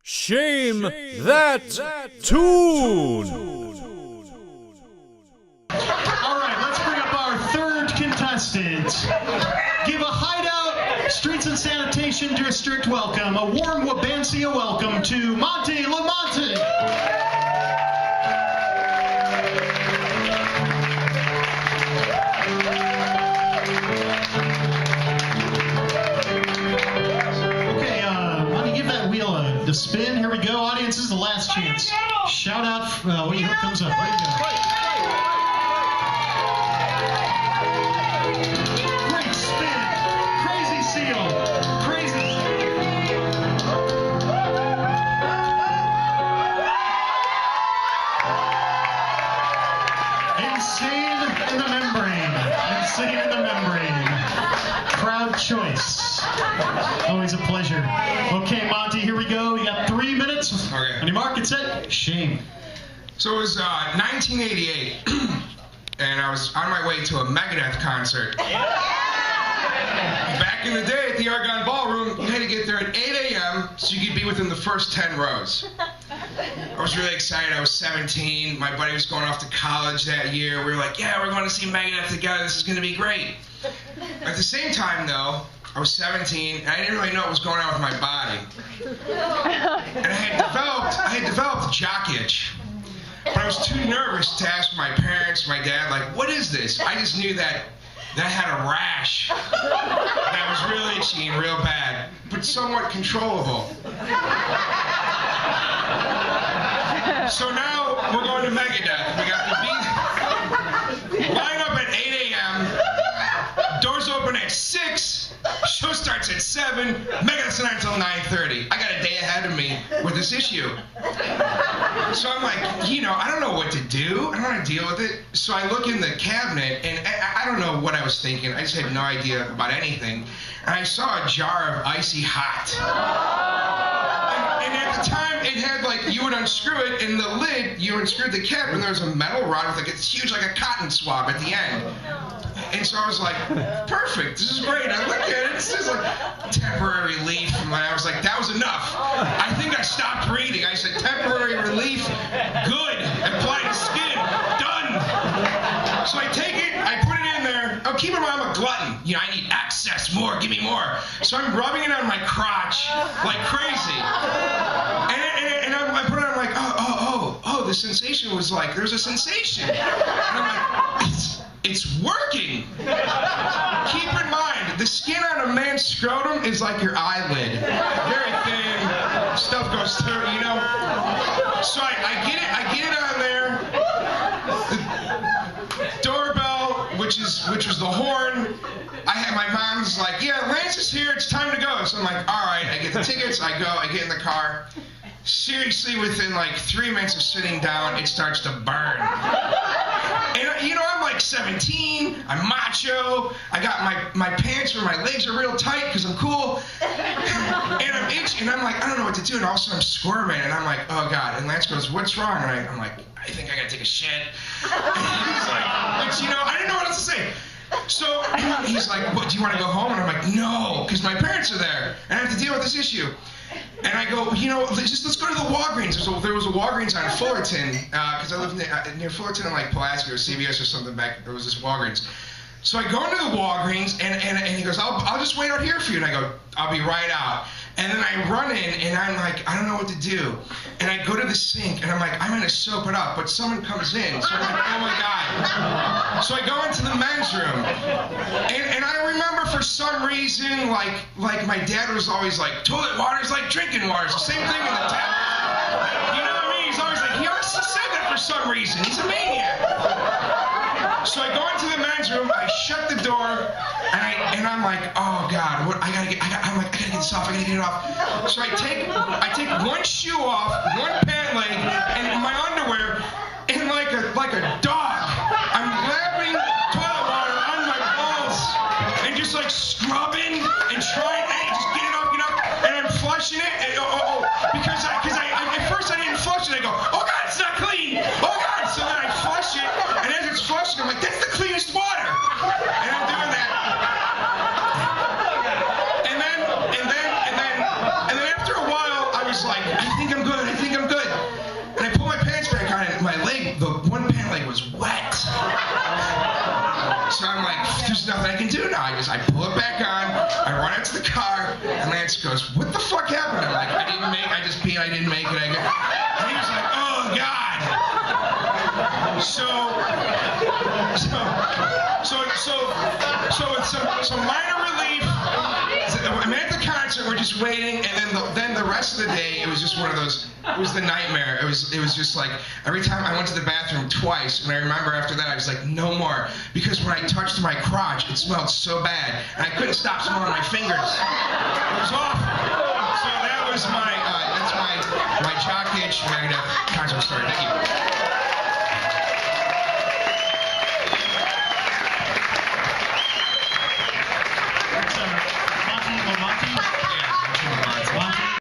Shame that tune! All right, let's bring up our third contestant. Give a Hideout Streets and Sanitation District welcome, a warm Wabansia welcome to Monte LaMonte. The spin. Here we go, audience. This is the last chance. Shout out. Wait, here it comes up. Ready to go. Great spin. Crazy seal. Crazy. Insane in the membrane. Insane in the membrane. Crowd choice. Always a pleasure. Okay, Monty, here we go. You got 3 minutes. Okay. On your mark, get set. Shame. So it was 1988, and I was on my way to a Megadeth concert. Back in the day at the Argonne Ballroom, you had to get there at 8 a.m. so you could be within the first 10 rows. I was really excited. I was 17. My buddy was going off to college that year. We were like, yeah, we're going to see Megadeth together. This is going to be great. At the same time, though, I was 17, and I didn't really know what was going on with my body. And I had developed a jock itch. But I was too nervous to ask my parents, my dad, like, what is this? I just knew that I had a rash that was really itchy and real bad, but somewhat controllable. So now we're going to Megadeth. We got the beat. Line up at 8 a.m. Doors open at 6. Show starts at 7. Megadeth's not until 9:30. I got a day ahead of me with this issue. So I'm like, I don't know what to do. I don't want to deal with it. So I look in the cabinet, and I don't know what I was thinking. I just had no idea about anything. And I saw a jar of Icy Hot. And at the time, it had you would unscrew it, and the lid, you unscrewed the cap, and there was a metal rod with it's huge, like a cotton swab at the end. And so I was like, perfect, this is great. I look at it, this is like temporary relief. And I was like, that was enough. I think I stopped reading. I said, temporary relief, good. Apply to skin, done. So I take it, I put it in there. Oh, keep in mind, I'm a glutton. I need access, more, give me more. So I'm rubbing it on my crotch like crazy. And I put it on, I'm like, oh, the sensation was there's a sensation. And I'm like, it's working. Keep in mind, the skin on a man's scrotum is like your eyelid. Very thin. Stuff goes through, So I get it on there. The doorbell, which was the horn. My mom's like, yeah, Lance is here, it's time to go. So I'm like, all right, I get the tickets, I go, I get in the car. Seriously, within 3 minutes of sitting down, it starts to burn. And I'm 17, I'm macho, I got my pants where my legs are real tight because I'm cool, and I'm itching, and I'm like, I don't know what to do, and all of a sudden I'm squirming, and I'm like, oh God, and Lance goes, what's wrong? And I'm like, I think I gotta take a shit. And he's like, I didn't know what else to say. So he's like, what, do you want to go home? And I'm like, no, because my parents are there, and I have to deal with this issue. And I go, let's go to the Walgreens. There was a Walgreens on Fullerton, because I lived near Fullerton and Pulaski or CVS or something back. There was this Walgreens. So I go into the Walgreens, and he goes, I'll just wait out here for you. And I go, I'll be right out. And then I run in, and I'm like, I don't know what to do. And I go to the sink, and I'm like, I'm going to soap it up. But someone comes in, so I'm like, oh my God. So I go into the men's room. And I remember for some reason, like my dad was always like, toilet water is like drinking water. It's the same thing in the tap. You know what I mean? He's always like, he always said that for some reason. He's a maniac. So I go into the men's room, I shut the door, and I'm like, oh God, I gotta get this off, I gotta get it off. So I take one shoe off, one pant leg, and my underwear, and like a dog, I'm lapping toilet water on my balls, and just scrubbing and trying, hey, just get it up, and I'm flushing it, and, because at first I didn't flush it, I go, oh God, it's not clean, oh God, so then I flush it, and as it's flushing, I'm like, that's the cleanest water, and I'm doing that. And then after a while, I was like, I was wet. So I'm like, there's nothing I can do now. I pull it back on, I run out to the car, and Lance goes, what the fuck happened? I'm like, I just peed, I didn't make it. And he was like, oh God. So with some minor relief, I'm at the concert, we're just waiting, and then the rest of the day, it was just one of those, it was the nightmare. It was just like, every time I went to the bathroom twice, and I remember after that, I was like, no more, because when I touched my crotch, it smelled so bad, and I couldn't stop smelling my fingers. It was awful. So that was that's my jock itch concert story. Thank you.